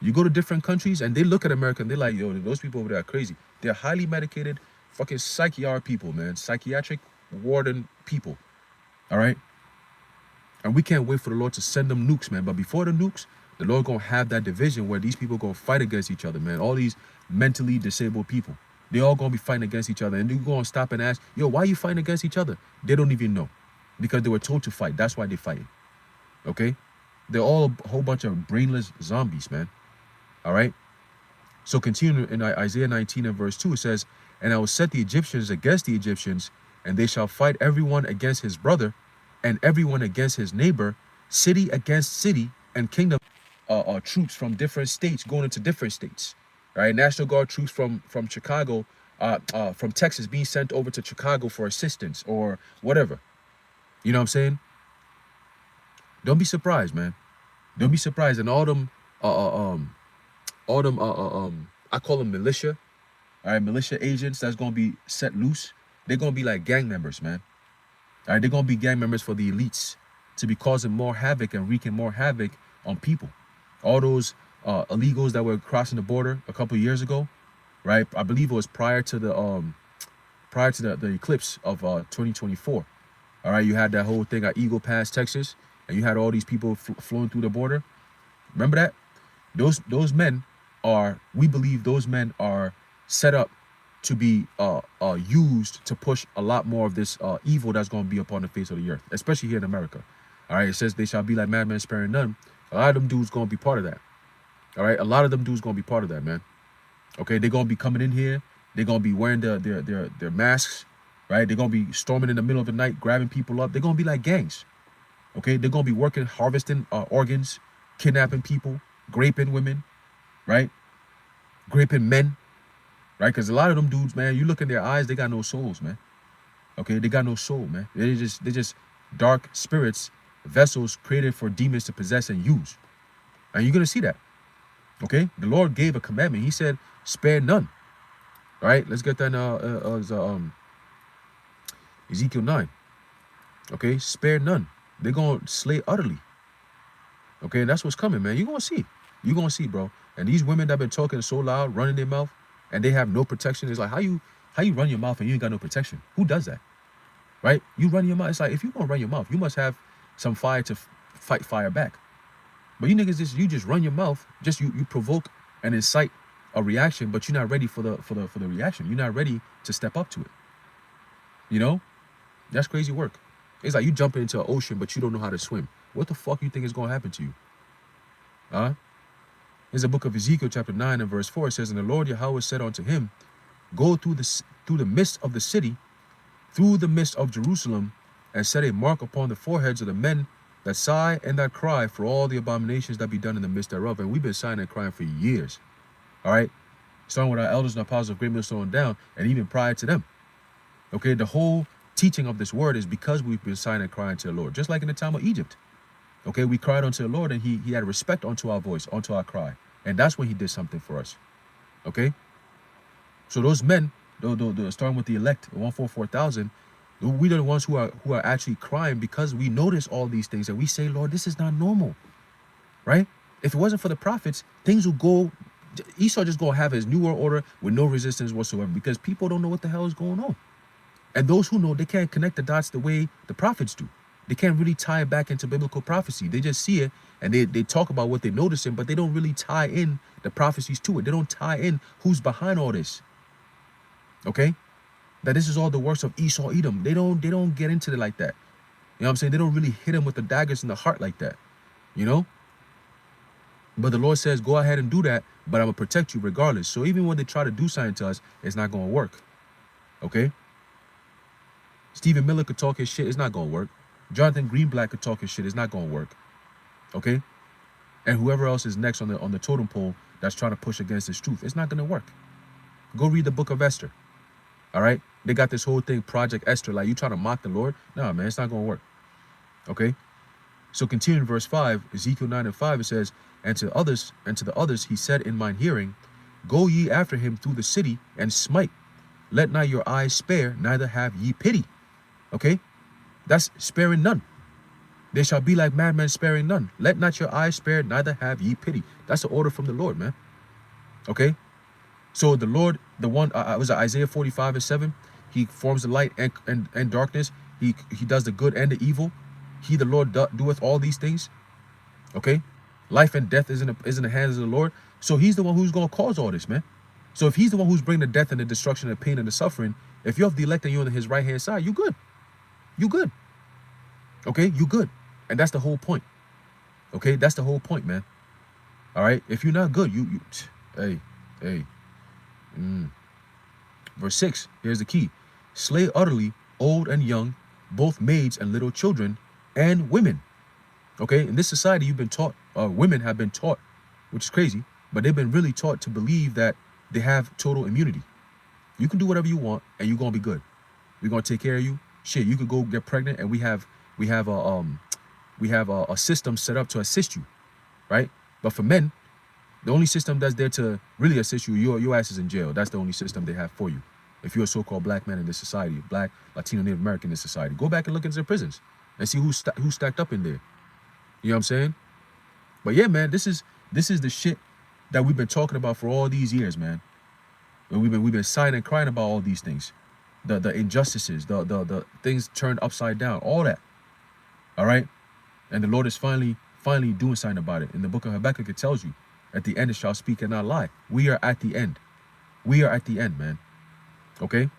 You go to different countries and they look at America and they're like, yo, those people over there are crazy. They're highly medicated, fucking psychiatric people, man. Psychiatric warden people. All right? And we can't wait for the Lord to send them nukes, man. But before the nukes, the Lord gonna have that division where these people gonna fight against each other, man. All these mentally disabled people. They all gonna be fighting against each other. And you're gonna stop and ask, yo, why are you fighting against each other? They don't even know. Because they were told to fight. That's why they're fighting. Okay? They're all a whole bunch of brainless zombies, man. All right? So continue in Isaiah 19 and verse 2, it says, and I will set the Egyptians against the Egyptians, and they shall fight everyone against his brother, and everyone against his neighbor, city against city, and kingdom troops from different states going into different states. All right? National Guard troops from Chicago, from Texas being sent over to Chicago for assistance or whatever. You know what I'm saying? Don't be surprised, man. Don't be surprised. And all them, I call them militia. All right, militia agents that's gonna be set loose. They're gonna be like gang members, man. All right, they're gonna be gang members for the elites to be causing more havoc and wreaking more havoc on people. All those illegals that were crossing the border a couple of years ago, right? I believe it was prior to the eclipse of 2024. All right, you had that whole thing at Eagle Pass, Texas, and you had all these people flowing through the border. Remember that? Those men are, we believe those men are set up to be used to push a lot more of this evil that's going to be upon the face of the earth, especially here in America. All right, it says they shall be like madmen sparing none. A lot of them dudes going to be part of that. All right, a lot of them dudes going to be part of that, man. Okay, they're going to be coming in here. They're going to be wearing their masks, right? They're going to be storming in the middle of the night, grabbing people up. They're going to be like gangs. Okay, they're going to be working, harvesting organs, kidnapping people, raping women, right? Raping men, right? Because a lot of them dudes, man, you look in their eyes, they got no souls, man. Okay, they got no soul, man. They're just dark spirits, vessels created for demons to possess and use. And you're going to see that. Okay, the Lord gave a commandment. He said, spare none. All right, let's get that Ezekiel 9. Okay, spare none. They're going to slay utterly. Okay, and that's what's coming, man. You're going to see. You're going to see, bro. And these women that have been talking so loud, running their mouth, and they have no protection. It's like, how you run your mouth and you ain't got no protection? Who does that? Right? You run your mouth. It's like, if you're going to run your mouth, you must have some fire to fight fire back. But you niggas, you just run your mouth. Just you provoke and incite a reaction, but you're not ready for the reaction. You're not ready to step up to it. You know, that's crazy work. It's like you jumping into an ocean, but you don't know how to swim. What the fuck you think is gonna happen to you? Huh? There's a book of Ezekiel chapter 9 and verse 4. It says, and the Lord Yahweh said unto him, go through the midst of the city, through the midst of Jerusalem, and set a mark upon the foreheads of the men that sigh and that cry for all the abominations that be done in the midst thereof. And we've been sighing and crying for years. All right? Starting with our elders and apostles of Great Millstone down, and even prior to them. Okay? The whole teaching of this word is because we've been sighing and crying to the Lord. Just like in the time of Egypt. Okay? We cried unto the Lord, and he had respect unto our voice, unto our cry. And that's when he did something for us. Okay? So those men, starting with the elect, 144,000, we are the ones who are actually crying because we notice all these things and we say, Lord, this is not normal, right? If it wasn't for the prophets, things would go, Esau just gonna have his new world order with no resistance whatsoever because people don't know what the hell is going on. And those who know, they can't connect the dots the way the prophets do. They can't really tie it back into biblical prophecy. They just see it and they talk about what they're noticing, but they don't really tie in the prophecies to it. They don't tie in who's behind all this. Okay? That this is all the works of Esau, Edom. They don't get into it like that. You know what I'm saying? They don't really hit him with the daggers in the heart like that. You know? But the Lord says, go ahead and do that, but I'm going to protect you regardless. So even when they try to do something to us, it's not going to work. Okay? Stephen Miller could talk his shit. It's not going to work. Jonathan Greenblatt could talk his shit. It's not going to work. Okay? And whoever else is next on the totem pole that's trying to push against this truth, it's not going to work. Go read the book of Esther. All right? They got this whole thing, Project Esther, like you trying to mock the Lord? No, man, it's not going to work. Okay? So continuing verse 5, Ezekiel 9 and 5, it says, and to the others he said in mine hearing, go ye after him through the city and smite. Let not your eyes spare, neither have ye pity. Okay? That's sparing none. They shall be like madmen sparing none. Let not your eyes spare, neither have ye pity. That's the order from the Lord, man. Okay? So the Lord, the one, was it Isaiah 45 and 7? He forms the light and darkness. He does the good and the evil. He, the Lord, doeth all these things. Okay? Life and death is in the hands of the Lord. So he's the one who's going to cause all this, man. So if he's the one who's bringing the death and the destruction and the pain and the suffering, if you have the elect and you're on his right-hand side, you good. You good. Okay? You good. And that's the whole point. Okay? That's the whole point, man. All right? If you're not good, hey. Verse 6, here's the key. Slay utterly old and young, both maids and little children, and women. Okay, in this society, you've been taught, women have been taught, which is crazy, but they've been really taught to believe that they have total immunity. You can do whatever you want, and you're gonna be good. We're gonna take care of you. Shit, you could go get pregnant, and we have a system set up to assist you, right? But for men, the only system that's there to really assist you, your ass is in jail. That's the only system they have for you. If you're a so-called black man in this society, black, Latino, Native American in this society, go back and look into their prisons and see who's stacked up in there. You know what I'm saying? But yeah, man, this is the shit that we've been talking about for all these years, man. And we've been sighing and crying about all these things, the injustices, the things turned upside down, all that. All right, and the Lord is finally doing something about it. In the book of Habakkuk, it tells you, at the end it shall speak and not lie. We are at the end. We are at the end, man. Okay?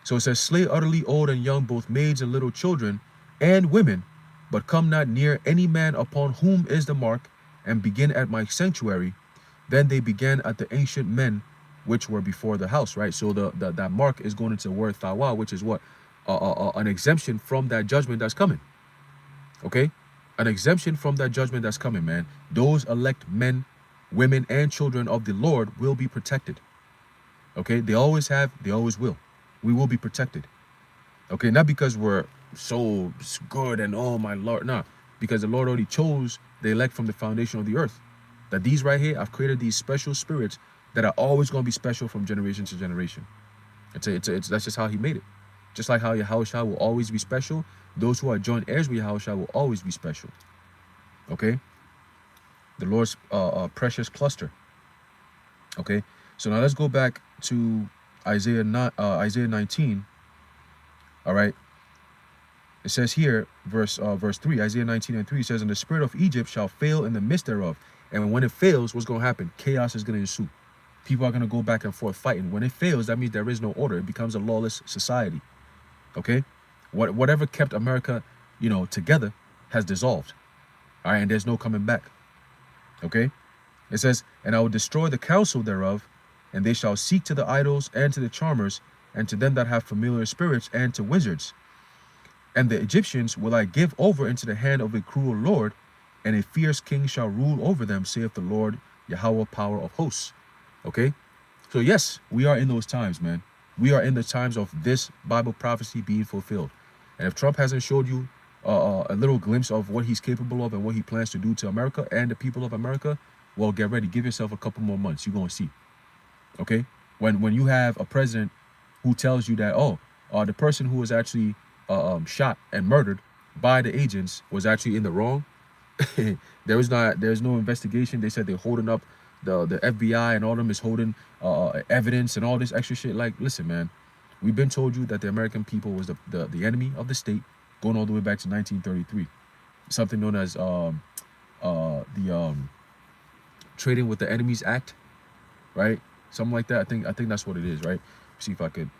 So it says, slay utterly old and young, both maids and little children, and women, but come not near any man upon whom is the mark, and begin at my sanctuary. Then they began at the ancient men which were before the house, right? So that mark is going into the word thawa, which is what? An exemption from that judgment that's coming. Okay? An exemption from that judgment that's coming, man. Those elect men, women, and children of the Lord will be protected. Okay? They always have, they always will. We will be protected. Okay? Not because we're so good and oh my Lord. No. Because the Lord already chose the elect from the foundation of the earth. That these right here, I've created these special spirits that are always going to be special from generation to generation. That's just how he made it. Just like how Yahushua will always be special, those who are joint heirs with Yahushua will always be special. Okay? The Lord's precious cluster. Okay? So now let's go back to Isaiah 19. All right? It says here, verse 3, Isaiah 19 and 3 says, and the spirit of Egypt shall fail in the midst thereof, And when it fails, what's going to happen? Chaos is going to ensue. People are going to go back and forth fighting. When it fails, that means there is no order. It becomes a lawless society. Okay? Whatever kept America, together has dissolved. All right? And there's no coming back. Okay? It says, and I will destroy the counsel thereof, and they shall seek to the idols and to the charmers, and to them that have familiar spirits, and to wizards. And the Egyptians will I give over into the hand of a cruel Lord, and a fierce king shall rule over them, saith the Lord, Yahweh, power of hosts. Okay? So yes, we are in those times, man. We are in the times of this Bible prophecy being fulfilled. And if Trump hasn't showed you a little glimpse of what he's capable of and what he plans to do to America and the people of America, well, get ready. Give yourself a couple more months. You're going to see. Okay? When you have a president who tells you that, the person who was actually shot and murdered by the agents was actually in the wrong. There's no investigation. They said they're holding up the FBI, and all of them is holding evidence and all this extra shit. Like, listen, man, we've been told you that the American people was the enemy of the state, going all the way back to 1933. Something known as the Trading with the Enemies Act, right? Something like that. I think that's what it is, right? See if I could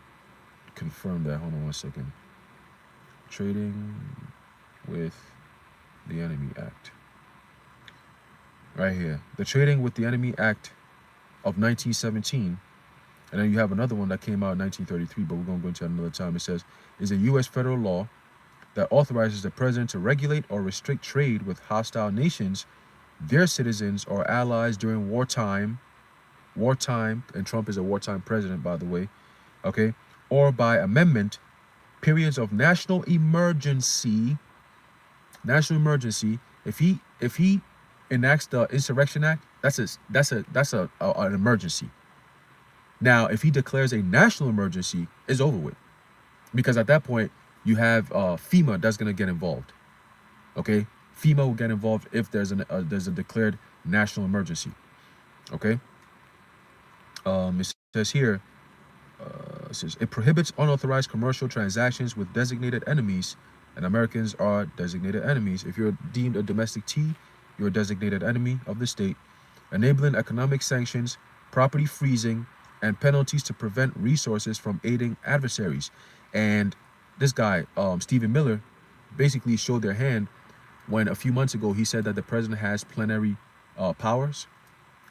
confirm that. Hold on 1 second. Trading with the Enemy Act. Right here. The Trading with the Enemy Act of 1917. And then you have another one that came out in 1933, but we're going to go into that another time. It says, is a U.S. federal law that authorizes the president to regulate or restrict trade with hostile nations, their citizens or allies during wartime, and Trump is a wartime president, by the way, okay, or by amendment, periods of national emergency. If he enacts the Insurrection Act, that's an emergency. Now, if he declares a national emergency, it's over with, because at that point you have FEMA that's gonna get involved. Okay, FEMA will get involved if there's a declared national emergency. Okay. It says here. It says it prohibits unauthorized commercial transactions with designated enemies, and Americans are designated enemies. If you're deemed a domestic T, you're a designated enemy of the state. Enabling economic sanctions, property freezing, and penalties to prevent resources from aiding adversaries. And this guy, Stephen Miller, basically showed their hand when a few months ago he said that the president has plenary powers,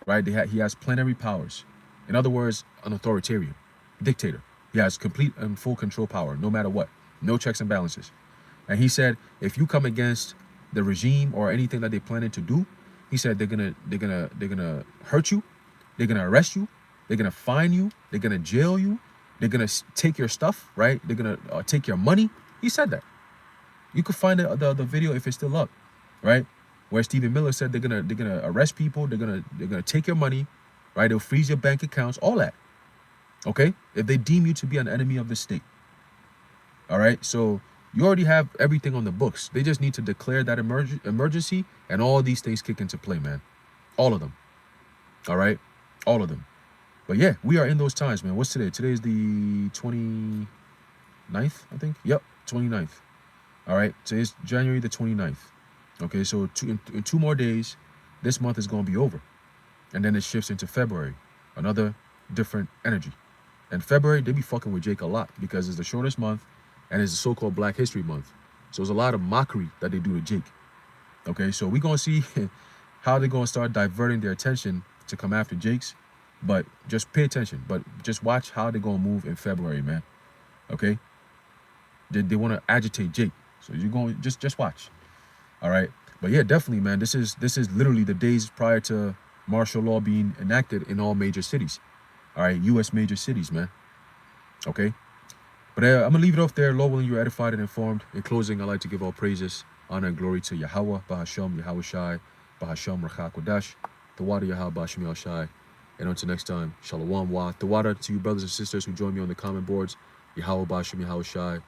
right? He has plenary powers. In other words, an authoritarian dictator. He has complete and full control power, no matter what. No checks and balances. And he said, if you come against the regime or anything that they planning to do, he said they're gonna hurt you, they're gonna arrest you, they're gonna fine you, they're gonna jail you, they're gonna take your stuff, right? They're gonna take your money. He said that. You could find the video if it's still up, right? Where Stephen Miller said they're gonna arrest people, they're gonna take your money, right? They'll freeze your bank accounts, all that. Okay, if they deem you to be an enemy of the state. All right, so you already have everything on the books. They just need to declare that emergency, and all these things kick into play, man. All of them. All right, all of them. But yeah, we are in those times, man. What's today? Today is the 29th, I think. Yep, 29th. All right, today's January the 29th. Okay, so in 2 more days, this month is going to be over. And then it shifts into February, another different energy. And February, they be fucking with Jake a lot because it's the shortest month and it's the so-called Black History Month. So there's a lot of mockery that they do to Jake. Okay, so we're going to see how they're going to start diverting their attention to come after Jake's. But just pay attention. But just watch how they're going to move in February, man. Okay? They want to agitate Jake. So you're going to just watch. All right? But yeah, definitely, man. This is literally the days prior to martial law being enacted in all major cities. All right, U.S. major cities, man. Okay? But I'm going to leave it off there. Lord willing, you're edified and informed. In closing, I'd like to give all praises, honor, and glory to Yahweh, Bahasham, Yahweh Shai, Bahasham, Rachak, Kodash, Tawada, Yahweh, Bahasham, Yahweh Shai. And until next time, Shalom, Wa. Tawada to you brothers and sisters who join me on the comment boards. Yahweh, Bahasham, Yahweh Shai,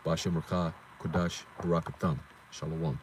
Bahasham, Rachak, Kodash, Barakatham. Shalom.